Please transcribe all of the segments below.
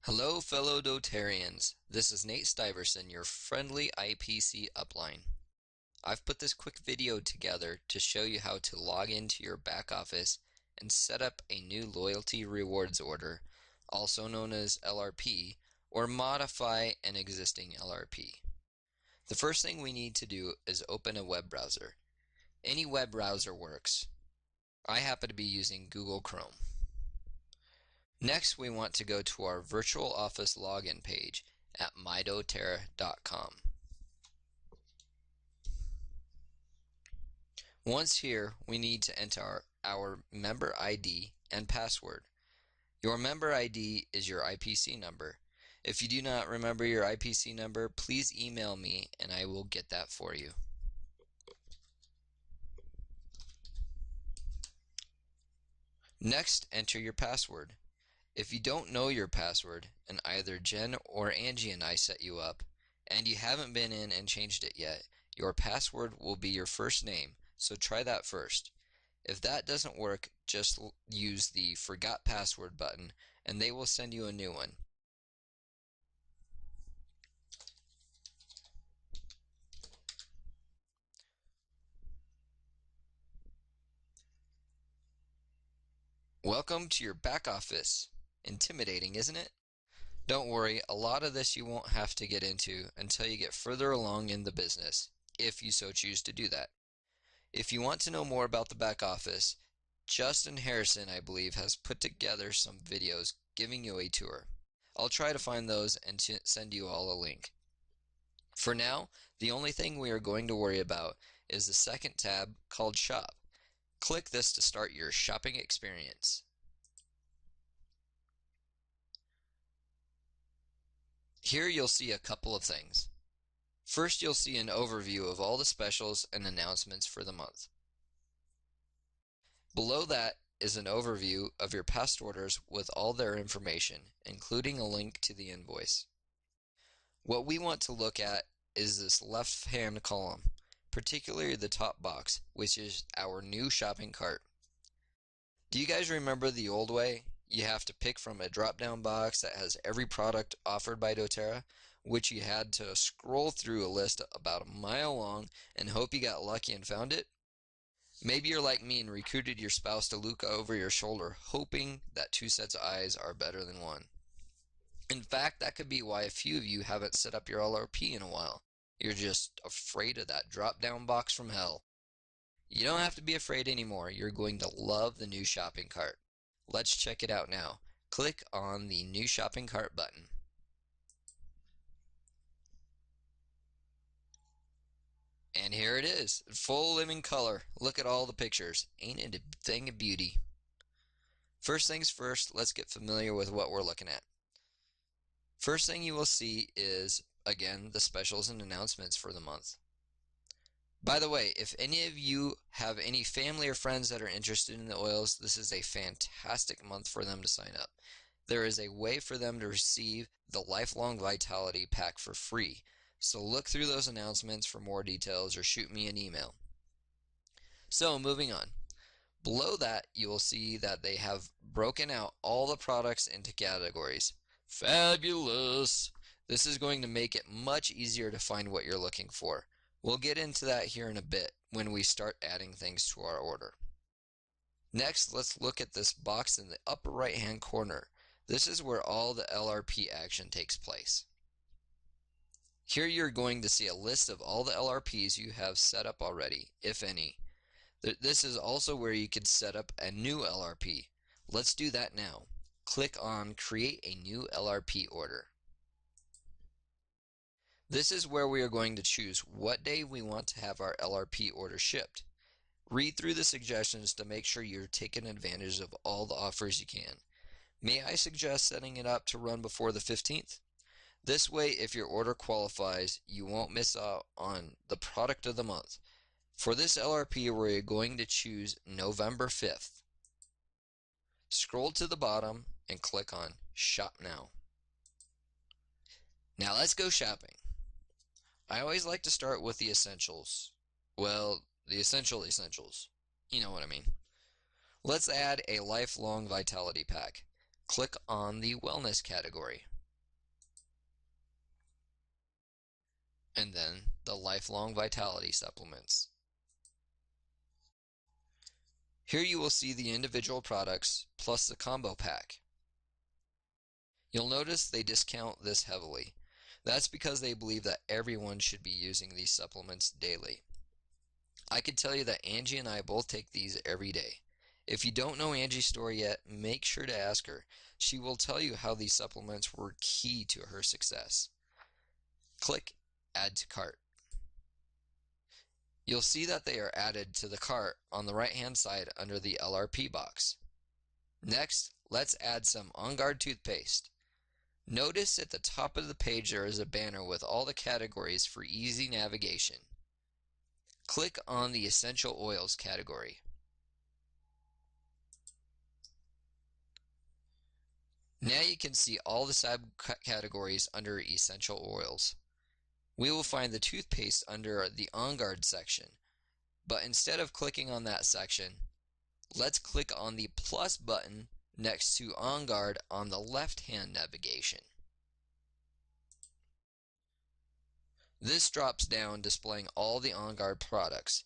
Hello fellow doTERRians, this is Nate Stiverson, your friendly IPC upline. I've put this quick video together to show you how to log into your back office and set up a new loyalty rewards order, also known as LRP, or modify an existing LRP. The first thing we need to do is open a web browser. Any web browser works. I happen to be using Google Chrome. Next, we want to go to our virtual office login page at mydoterra.com. Once here, we need to enter our member ID and password. Your member ID is your IPC number. If you do not remember your IPC number, please email me and I will get that for you. Next, enter your password. If you don't know your password, and either Jen or Angie and I set you up, and you haven't been in and changed it yet, your password will be your first name, so try that first. If that doesn't work, just use the Forgot Password button, and they will send you a new one. Welcome to your back office. Intimidating, isn't it? Don't worry, a lot of this you won't have to get into until you get further along in the business, if you so choose to do that. If you want to know more about the back office, Justin Harrison, I believe, has put together some videos giving you a tour. I'll try to find those and send you all a link. For now, the only thing we are going to worry about is the second tab called Shop. Click this to start your shopping experience. Here you'll see a couple of things. First, you'll see an overview of all the specials and announcements for the month. Below that is an overview of your past orders with all their information, including a link to the invoice. What we want to look at is this left-hand column, particularly the top box, which is our new shopping cart. Do you guys remember the old way? You have to pick from a drop-down box that has every product offered by doTERRA, which you had to scroll through a list about a mile long and hope you got lucky and found it? Maybe you're like me and recruited your spouse to look over your shoulder, hoping that two sets of eyes are better than one. In fact, that could be why a few of you haven't set up your LRP in a while. You're just afraid of that drop-down box from hell. You don't have to be afraid anymore. You're going to love the new shopping cart. Let's check it out now. Click on the new shopping cart button. And here it is, full living color. Look at all the pictures. Ain't it a thing of beauty? First things first, let's get familiar with what we're looking at. First thing you will see is, again, the specials and announcements for the month. By the way, if any of you have any family or friends that are interested in the oils, this is a fantastic month for them to sign up. There is a way for them to receive the Lifelong Vitality Pack for free. So look through those announcements for more details or shoot me an email. So moving on. Below that, you will see that they have broken out all the products into categories. Fabulous! This is going to make it much easier to find what you're looking for. We'll get into that here in a bit when we start adding things to our order. Next, let's look at this box in the upper right hand corner. This is where all the LRP action takes place. Here you're going to see a list of all the LRPs you have set up already, if any. This is also where you could set up a new LRP. Let's do that now. Click on Create a New LRP Order. This is where we are going to choose what day we want to have our LRP order shipped. Read through the suggestions to make sure you're taking advantage of all the offers you can. May I suggest setting it up to run before the 15th? This way, if your order qualifies, you won't miss out on the product of the month. For this LRP, we're going to choose November 5th. Scroll to the bottom and click on Shop Now. Now let's go shopping. I always like to start with the essentials. Well, the essentials. You know what I mean. Let's add a Lifelong Vitality Pack. Click on the Wellness category. and then the lifelong vitality supplements. Here you will see the individual products plus the combo pack. You'll notice they discount this heavily. That's because they believe that everyone should be using these supplements daily. I can tell you that Angie and I both take these every day. If you don't know Angie's story yet, make sure to ask her. She will tell you how these supplements were key to her success. Click Add to Cart. You'll see that they are added to the cart on the right-hand side under the LRP box. Next, let's add some On Guard toothpaste. Notice at the top of the page there is a banner with all the categories for easy navigation. Click on the Essential Oils category. Now you can see all the subcategories under Essential Oils. We will find the toothpaste under the On Guard section, but instead of clicking on that section, let's click on the plus button next to On Guard on the left-hand navigation. This drops down displaying all the On Guard products.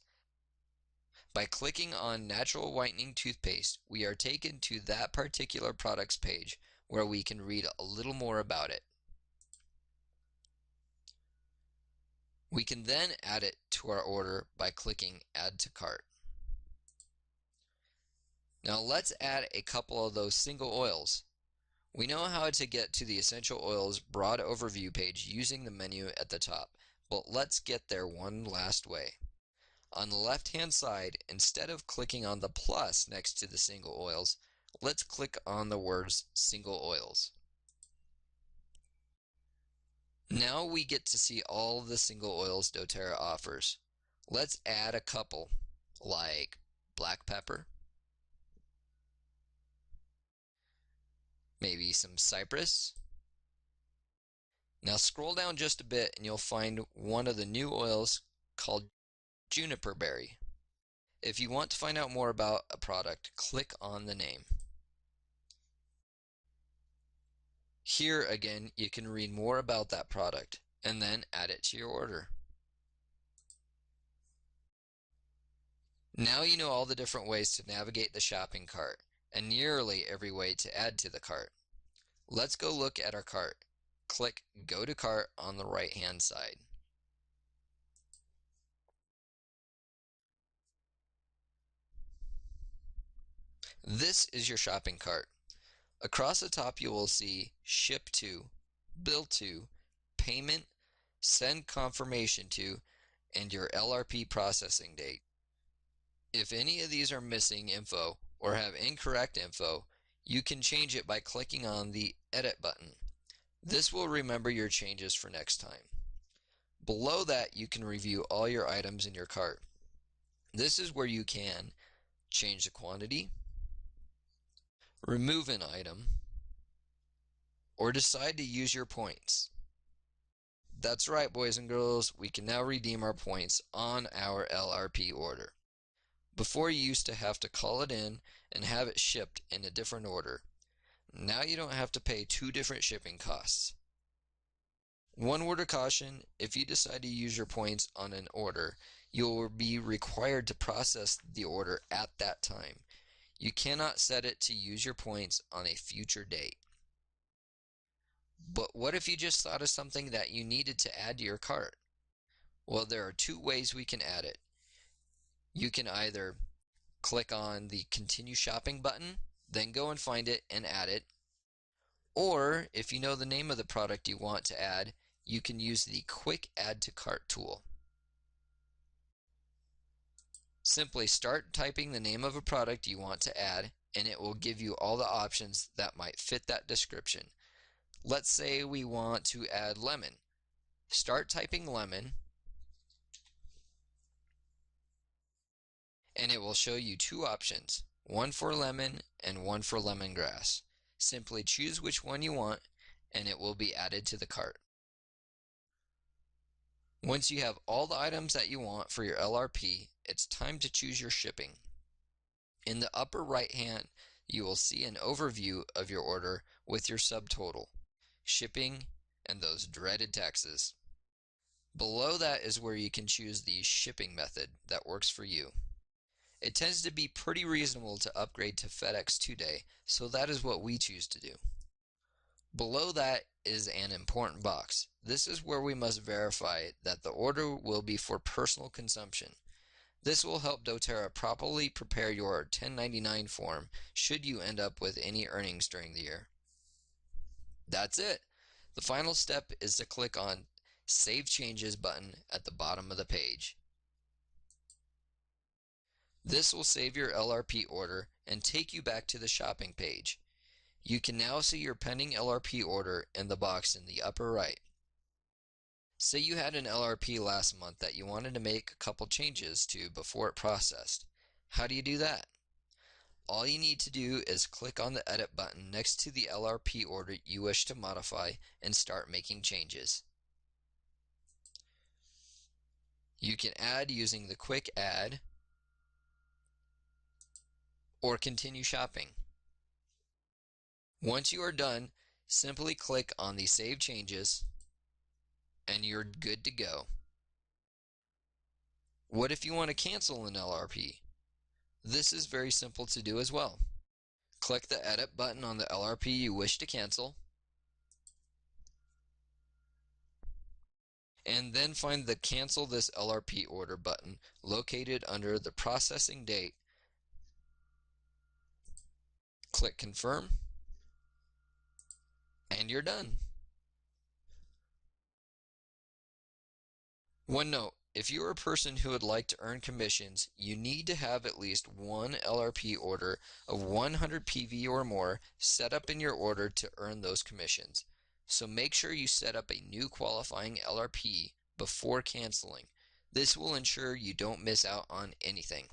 By clicking on Natural Whitening Toothpaste, we are taken to that particular product's page where we can read a little more about it. We can then add it to our order by clicking Add to Cart. Now let's add a couple of those single oils. We know how to get to the Essential Oils broad overview page using the menu at the top, but let's get there one last way. On the left-hand side, instead of clicking on the plus next to the single oils, let's click on the words Single Oils. Now we get to see all the single oils doTERRA offers. Let's add a couple, like black pepper, maybe some cypress. Now scroll down just a bit and you'll find one of the new oils called juniper berry. If you want to find out more about a product, click on the name. Here again, you can read more about that product and then add it to your order. Now you know all the different ways to navigate the shopping cart and nearly every way to add to the cart. Let's go look at our cart. Click Go to Cart on the right-hand side. This is your shopping cart. Across the top you will see Ship to, Bill to, Payment, Send Confirmation to, and your LRP processing date. If any of these are missing info or have incorrect info, you can change it by clicking on the Edit button. This will remember your changes for next time. Below that, you can review all your items in your cart. This is where you can change the quantity, remove an item, or decide to use your points. That's right, boys and girls, we can now redeem our points on our LRP order. Before you used to have to call it in and have it shipped in a different order. Now you don't have to pay two different shipping costs. One word of caution, if you decide to use your points on an order, you will be required to process the order at that time. You cannot set it to use your points on a future date. But what if you just thought of something that you needed to add to your cart? Well, there are two ways we can add it. You can either click on the Continue Shopping button, then go and find it and add it. Or, if you know the name of the product you want to add, you can use the Quick Add to Cart tool. Simply start typing the name of a product you want to add, and it will give you all the options that might fit that description. Let's say we want to add lemon. Start typing lemon, and it will show you two options, one for lemon and one for lemongrass. Simply choose which one you want, and it will be added to the cart. Once you have all the items that you want for your LRP, it's time to choose your shipping. In the upper right hand, you will see an overview of your order with your subtotal, shipping, and those dreaded taxes. Below that is where you can choose the shipping method that works for you. It tends to be pretty reasonable to upgrade to FedEx 2-day, so that is what we choose to do. Below that is an important box. This is where we must verify that the order will be for personal consumption. This will help doTERRA properly prepare your 1099 form should you end up with any earnings during the year. That's it. The final step is to click on Save Changes button at the bottom of the page. This will save your LRP order and take you back to the shopping page. You can now see your pending LRP order in the box in the upper right. Say you had an LRP last month that you wanted to make a couple changes to before it processed. How do you do that? All you need to do is click on the Edit button next to the LRP order you wish to modify and start making changes. You can add using the Quick Add or continue shopping. Once you are done, simply click on the Save Changes and you're good to go. What if you want to cancel an LRP? This is very simple to do as well. Click the Edit button on the LRP you wish to cancel, and then find the Cancel this LRP order button located under the processing date. Click Confirm, and you're done. One note, if you're a person who would like to earn commissions, you need to have at least one LRP order of 100 PV or more set up in your order to earn those commissions. So make sure you set up a new qualifying LRP before canceling. This will ensure you don't miss out on anything.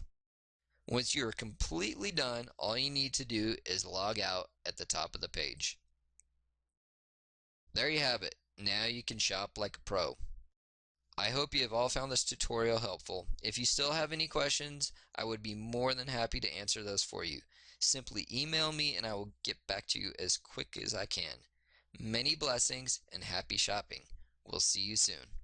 Once you are completely done, all you need to do is log out at the top of the page. There you have it. Now you can shop like a pro. I hope you have all found this tutorial helpful. If you still have any questions, I would be more than happy to answer those for you. Simply email me and I will get back to you as quick as I can. Many blessings and happy shopping. We'll see you soon.